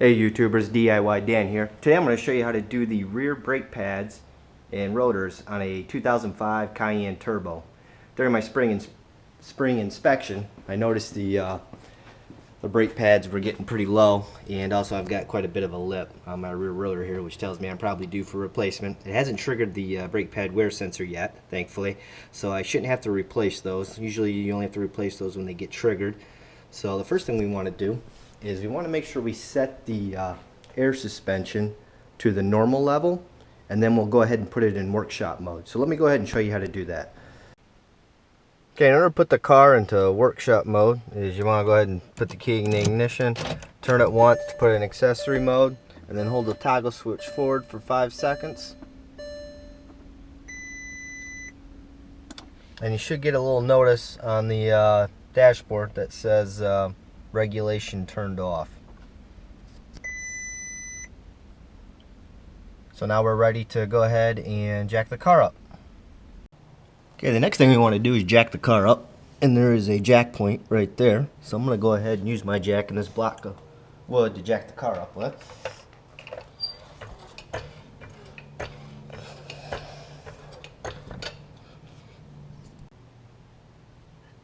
Hey YouTubers, DIYDan here. Today I'm going to show you how to do the rear brake pads and rotors on a 2005 Cayenne Turbo. During my spring inspection, I noticed the brake pads were getting pretty low, and also I've got quite a bit of a lip on my rear rotor here, which tells me I'm probably due for replacement. It hasn't triggered the brake pad wear sensor yet, thankfully, so I shouldn't have to replace those. Usually you only have to replace those when they get triggered. So the first thing we want to do is we want to make sure we set the air suspension to the normal level, and then we'll go ahead and put it in workshop mode. So let me go ahead and show you how to do that. Okay, in order to put the car into workshop mode, is you want to go ahead and put the key in the ignition, turn it once to put it in accessory mode, and then hold the toggle switch forward for 5 seconds. And you should get a little notice on the dashboard that says regulation turned off. So now we're ready to go ahead and jack the car up. Okay, the next thing we want to do is jack the car up, and there is a jack point right there. So I'm going to go ahead and use my jack and this block of wood to jack the car up with.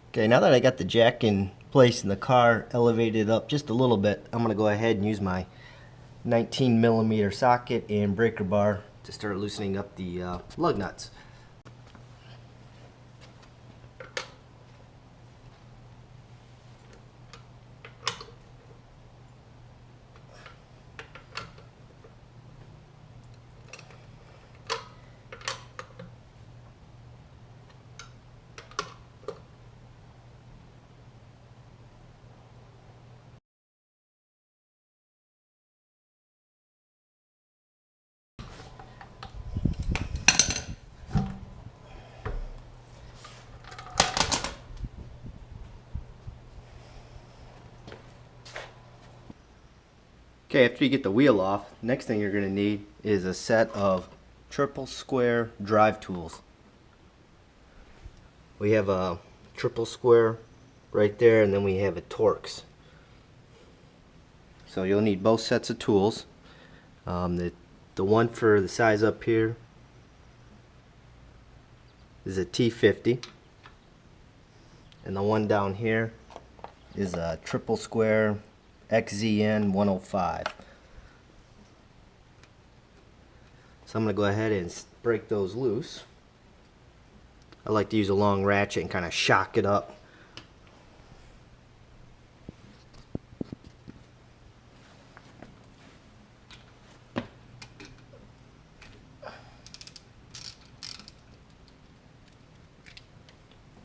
Okay, now that I got the jack in place and the car elevated up just a little bit, I'm going to go ahead and use my 19mm socket and breaker bar to start loosening up the lug nuts. Okay, after you get the wheel off, next thing you're going to need is a set of triple square drive tools. We have a triple square right there, and then we have a torx. So you'll need both sets of tools. The one for the size up here is a T50, and the one down here is a triple square XZN 105. So I'm going to go ahead and break those loose. I like to use a long ratchet and kind of shock it up.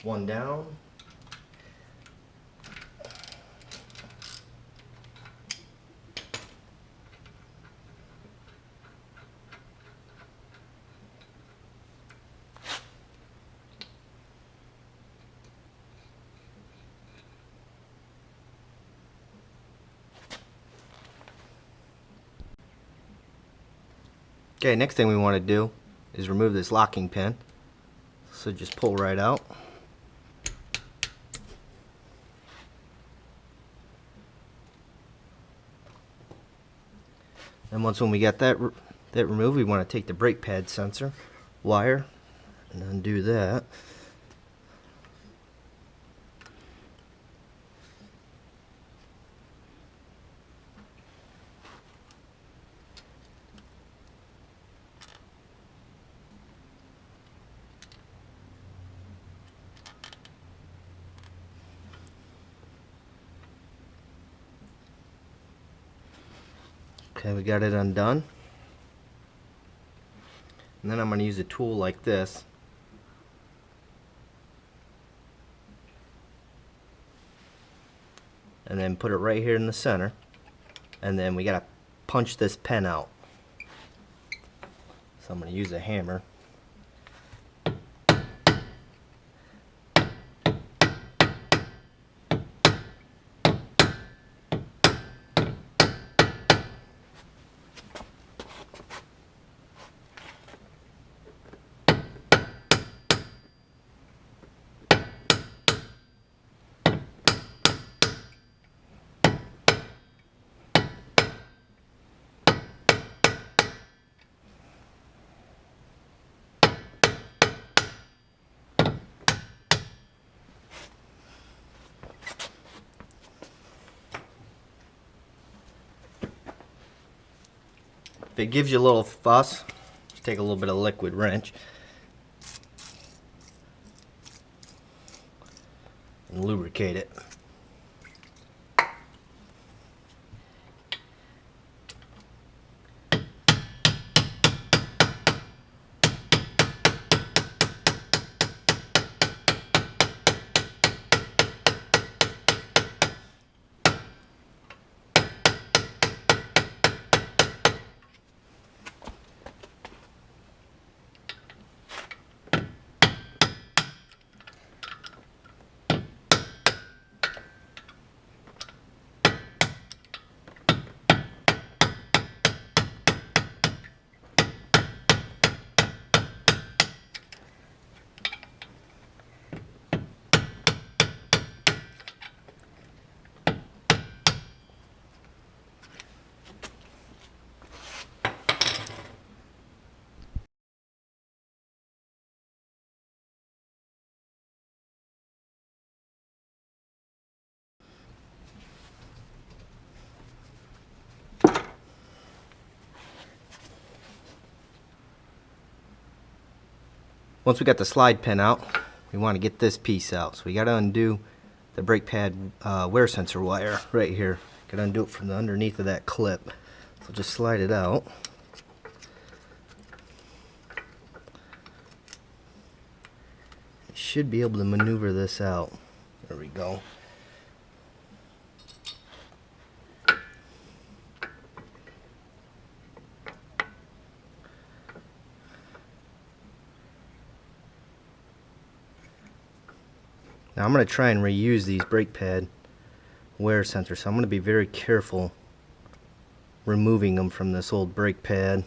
One down. Okay, next thing we want to do is remove this locking pin. So just pull right out. And once when we got that removed, we want to take the brake pad sensor wire and undo that. Okay, we got it undone. And then I'm going to use a tool like this. And then put it right here in the center. And then we got to punch this pen out. So I'm going to use a hammer. If it gives you a little fuss, just take a little bit of liquid wrench and lubricate it. Once we got the slide pin out, we want to get this piece out. So we got to undo the brake pad wear sensor wire right here. Got to undo it from the underneath of that clip. So just slide it out. You should be able to maneuver this out. There we go. Now I'm going to try and reuse these brake pad wear sensors, so I'm going to be very careful removing them from this old brake pad.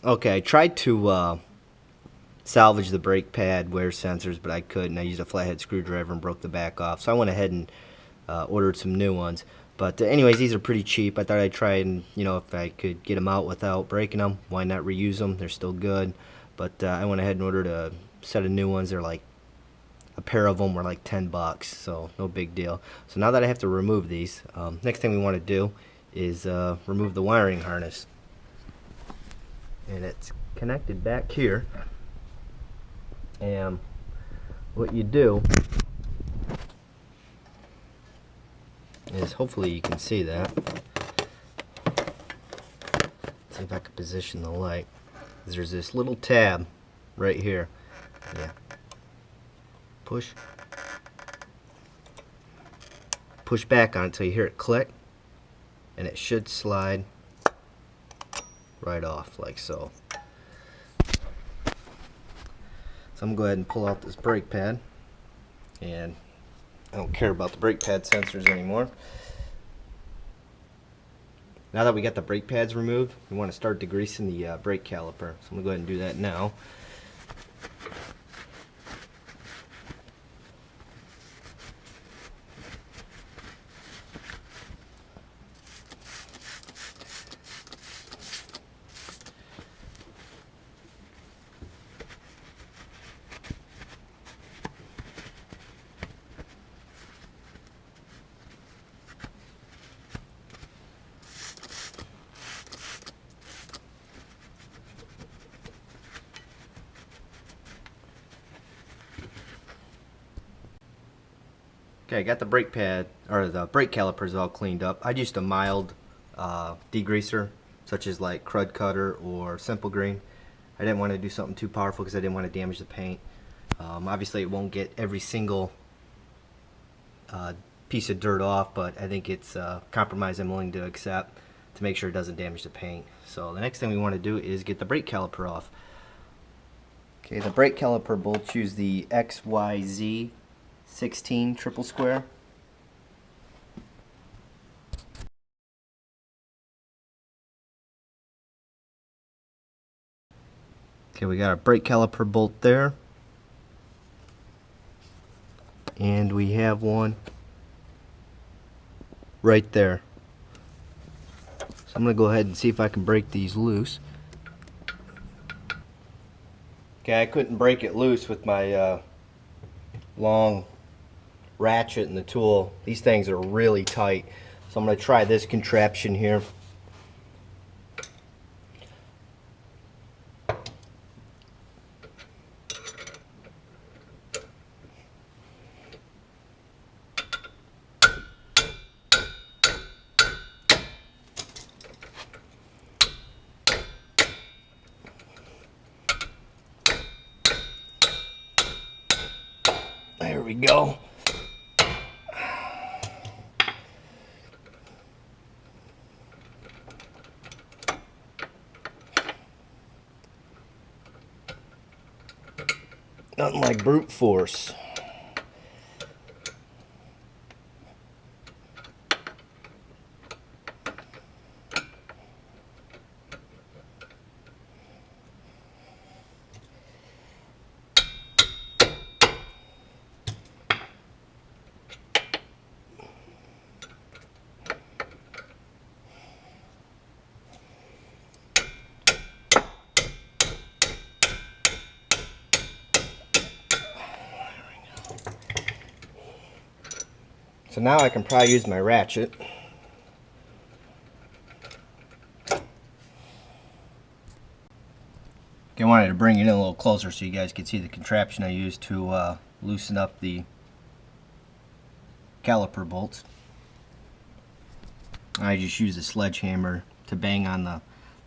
Okay, I tried to salvage the brake pad wear sensors, but I couldn't. I used a flathead screwdriver and broke the back off, so I went ahead and ordered some new ones. But anyways, these are pretty cheap. I thought I'd try and, if I could get them out without breaking them, why not reuse them? They're still good. But I went ahead and ordered a set of new ones. They're like, a pair of them were like $10, so no big deal. So now that I have to remove these, next thing we want to do is remove the wiring harness. And it's connected back here. And what you do is, hopefully you can see that. Let's see if I can position the light. There's this little tab right here. Yeah. Push back on it until you hear it click, and it should slide right off like so. So I'm going to go ahead and pull out this brake pad, and I don't care about the brake pad sensors anymore. Now that we got the brake pads removed, we want to start degreasing the brake caliper. So I'm going to go ahead and do that now. Okay, I got the brake pad, or the brake calipers all cleaned up. I used a mild degreaser, such as like crud cutter or simple green. I didn't want to do something too powerful because I didn't want to damage the paint. Obviously it won't get every single piece of dirt off, but I think it's a compromise I'm willing to accept to make sure it doesn't damage the paint. So the next thing we want to do is get the brake caliper off. Okay, the brake caliper bolts use the XYZ 16 triple square. Okay, we got our brake caliper bolt there, and we have one right there. So I'm going to go ahead and see if I can break these loose. Okay, I couldn't break it loose with my long ratchet and the tool, these things are really tight. So I'm going to try this contraption here. There we go. Nothing like brute force. So now I can probably use my ratchet. Okay, I wanted to bring it in a little closer so you guys could see the contraption I used to loosen up the caliper bolts. I just used a sledgehammer to bang on the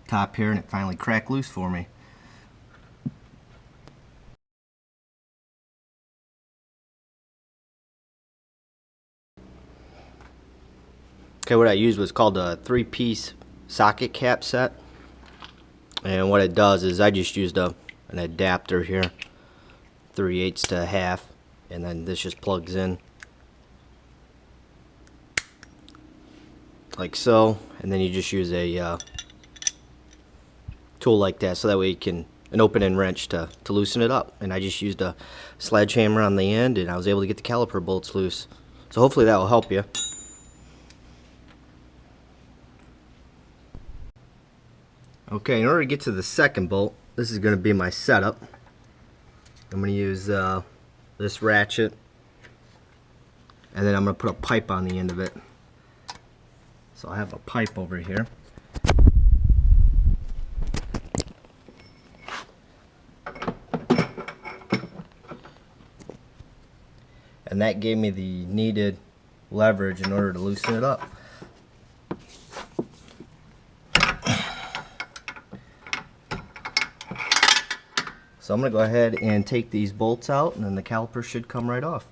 top here and it finally cracked loose for me. Okay, what I used was called a 3-piece socket cap set, and what it does is I just used an adapter here, 3/8 to 1/2, and then this just plugs in like so, and then you just use a tool like that so that way you can an open-end wrench to loosen it up, and I just used a sledgehammer on the end and I was able to get the caliper bolts loose. So hopefully that will help you. Okay, in order to get to the second bolt, this is going to be my setup. I'm going to use this ratchet, and then I'm going to put a pipe on the end of it. So I have a pipe over here. And that gave me the needed leverage in order to loosen it up. So I'm going to go ahead and take these bolts out, and then the caliper should come right off.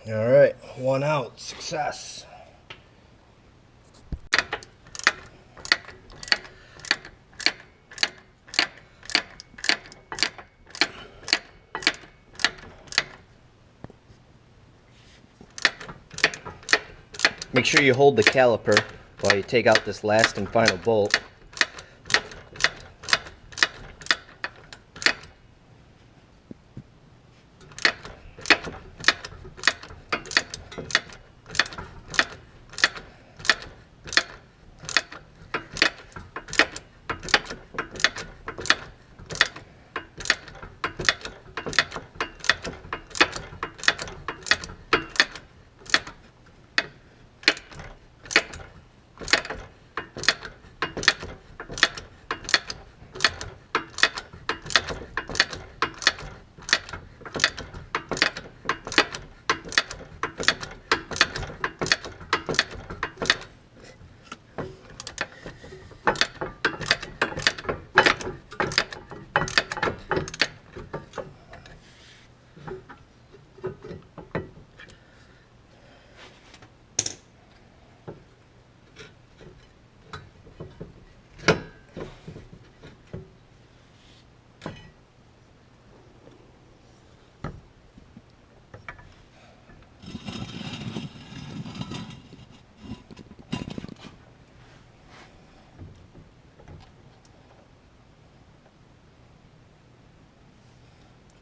Alright, one out, success. Make sure you hold the caliper while you take out this last and final bolt.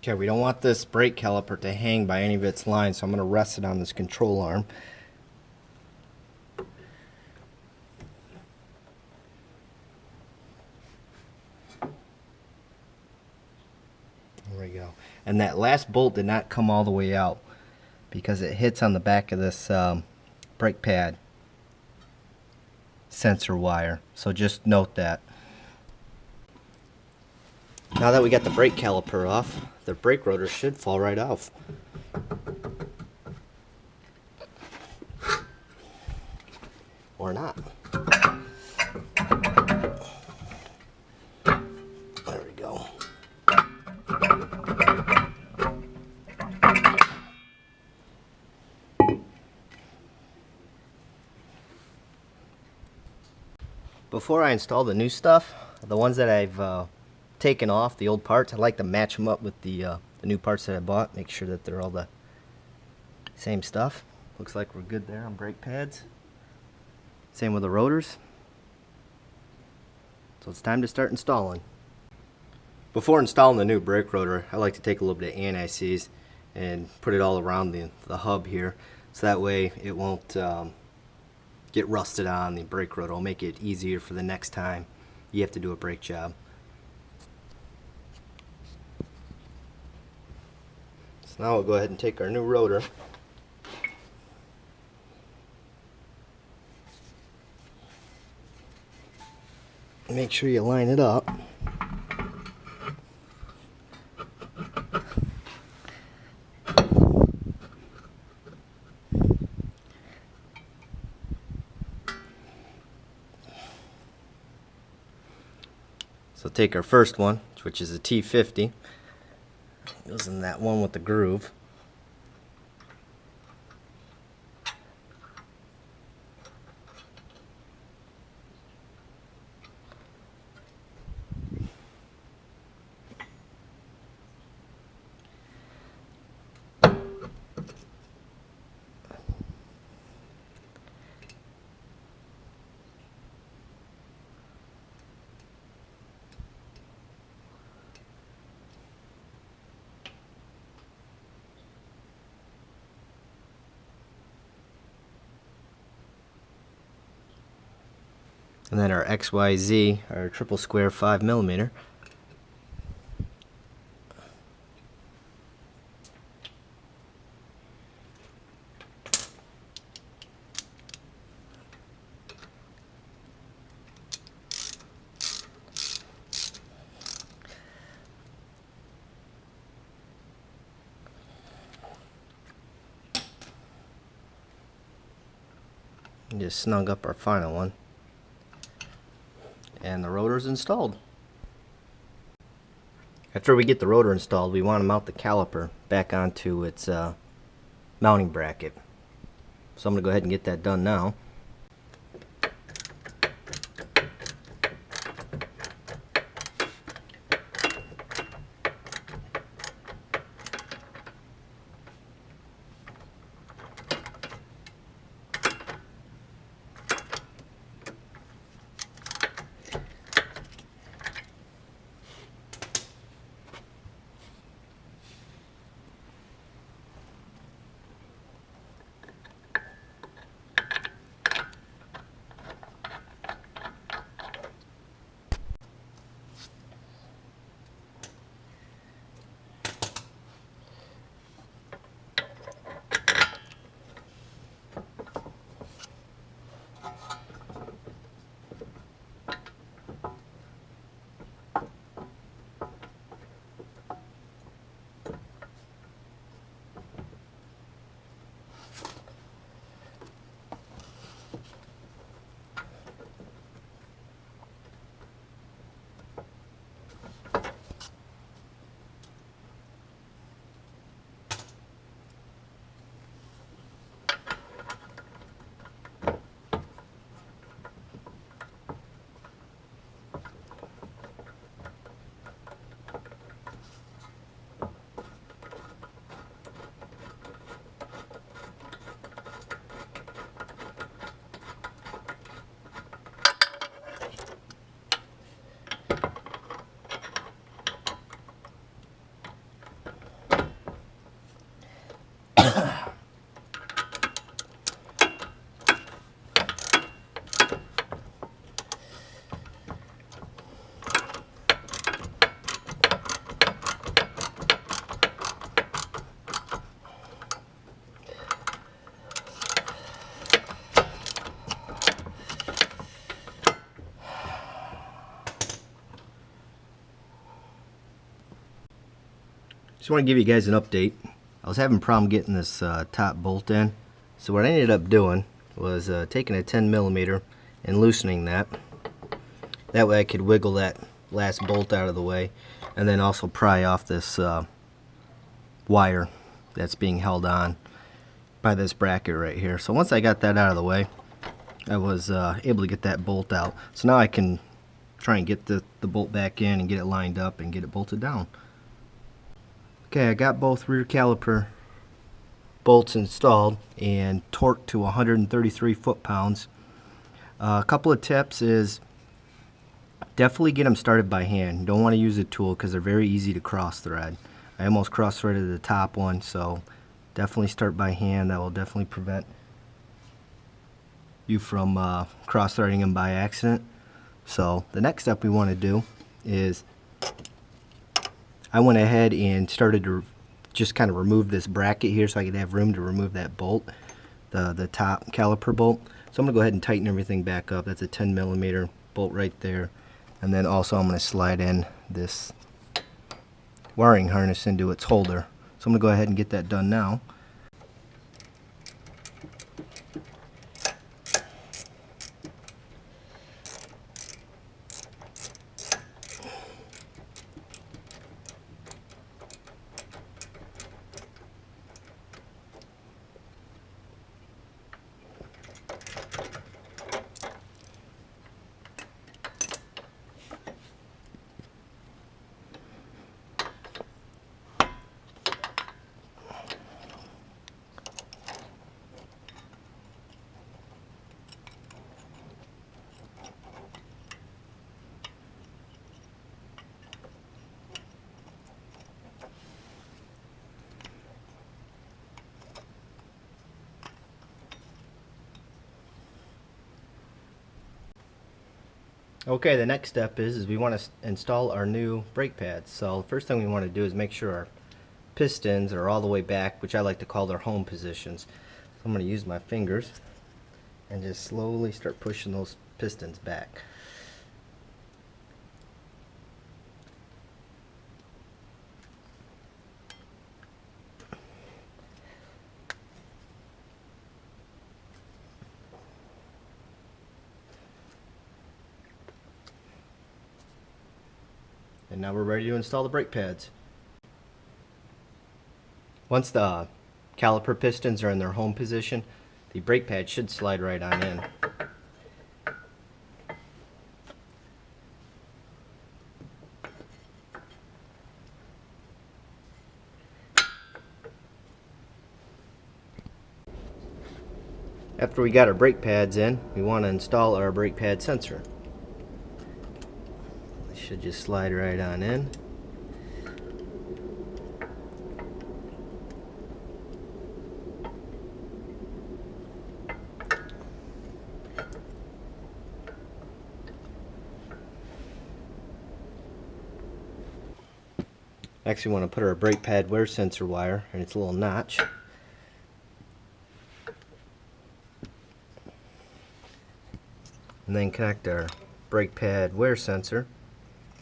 Okay, we don't want this brake caliper to hang by any of its lines, so I'm going to rest it on this control arm. There we go. And that last bolt did not come all the way out because it hits on the back of this brake pad sensor wire. So just note that. Now that we got the brake caliper off, the brake rotor should fall right off. Or not. There we go. Before I install the new stuff, the ones that I've taken off, the old parts, I like to match them up with the new parts that I bought. Make sure that they're all the same stuff. Looks like we're good there on brake pads. Same with the rotors. So it's time to start installing. Before installing the new brake rotor, I like to take a little bit of anti-seize and put it all around the hub here, so that way it won't get rusted on the brake rotor. It'll make it easier for the next time you have to do a brake job. So now we'll go ahead and take our new rotor. Make sure you line it up. So take our first one, which is a T50. Goes in that one with the groove. And then our XYZ, our triple square 5mm. And just snug up our final one. And the rotor's installed. After we get the rotor installed, we want to mount the caliper back onto its mounting bracket. So I'm going to go ahead and get that done now. Just want to give you guys an update. I was having a problem getting this top bolt in. So what I ended up doing was taking a 10mm and loosening that. That way I could wiggle that last bolt out of the way, and then also pry off this wire that's being held on by this bracket right here. So once I got that out of the way, I was able to get that bolt out. So now I can try and get the bolt back in and get it lined up and get it bolted down. Okay, I got both rear caliper bolts installed and torqued to 133 foot-pounds. A couple of tips is definitely get them started by hand. You don't want to use a tool because they're very easy to cross thread. I almost cross threaded the top one, so definitely start by hand. That will definitely prevent you from cross threading them by accident. So the next step we want to do is I went ahead and started to just kind of remove this bracket here so I could have room to remove that bolt, the top caliper bolt. So I'm going to go ahead and tighten everything back up. That's a 10mm bolt right there. And then also I'm going to slide in this wiring harness into its holder. So I'm going to go ahead and get that done now. Okay, the next step is we want to install our new brake pads. So the first thing we want to do is make sure our pistons are all the way back, which I like to call their home positions. So I'm going to use my fingers and just slowly start pushing those pistons back. And now we're ready to install the brake pads. Once the caliper pistons are in their home position, the brake pad should slide right on in. After we got our brake pads in, we want to install our brake pad sensor. Should just slide right on in. Next we want to put our brake pad wear sensor wire in its little notch. And then connect our brake pad wear sensor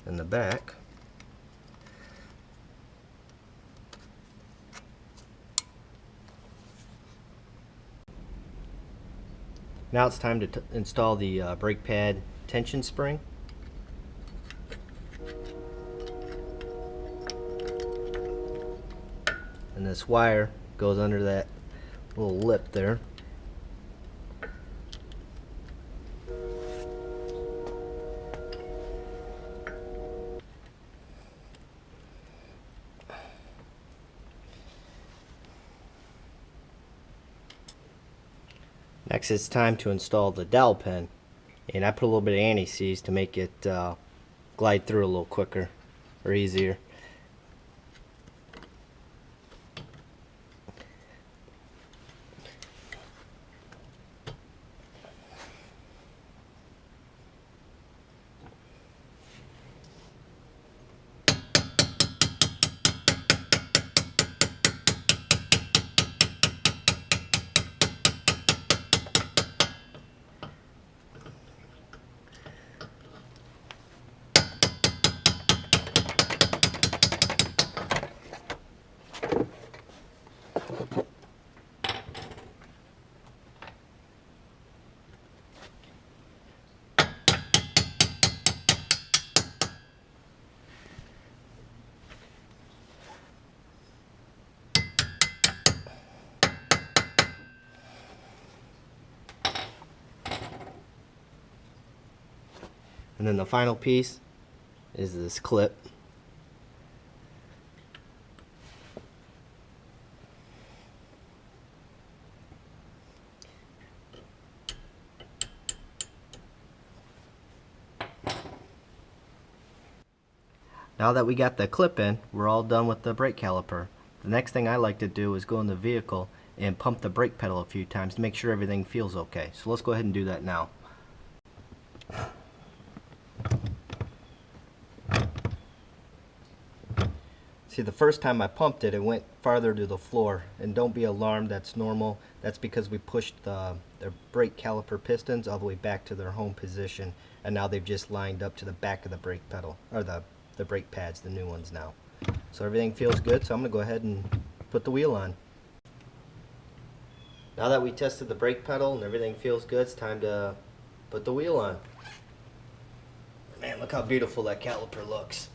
in the back. Now it's time to install the brake pad tension spring. And this wire goes under that little lip there. Next it's time to install the dowel pin, and I put a little bit of anti-seize to make it glide through a little quicker or easier. And then the final piece is this clip. Now that we got the clip in, we're all done with the brake caliper. The next thing I like to do is go in the vehicle and pump the brake pedal a few times to make sure everything feels okay. So let's go ahead and do that now. See, the first time I pumped it, it went farther to the floor. And don't be alarmed, that's normal. That's because we pushed the brake caliper pistons all the way back to their home position. And now they've just lined up to the back of the brake pedal, or the brake pads, the new ones now. So everything feels good, so I'm going to go ahead and put the wheel on. Now that we tested the brake pedal and everything feels good, it's time to put the wheel on. Man, look how beautiful that caliper looks.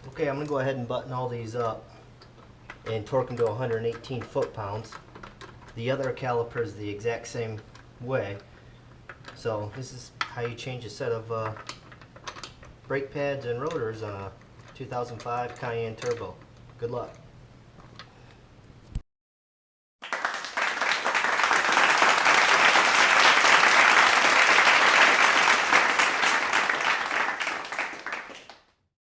Okay, I'm going to go ahead and button all these up and torque them to 118 foot-pounds. The other caliper is the exact same way. So this is how you change a set of brake pads and rotors on a 2005 Cayenne Turbo. Good luck.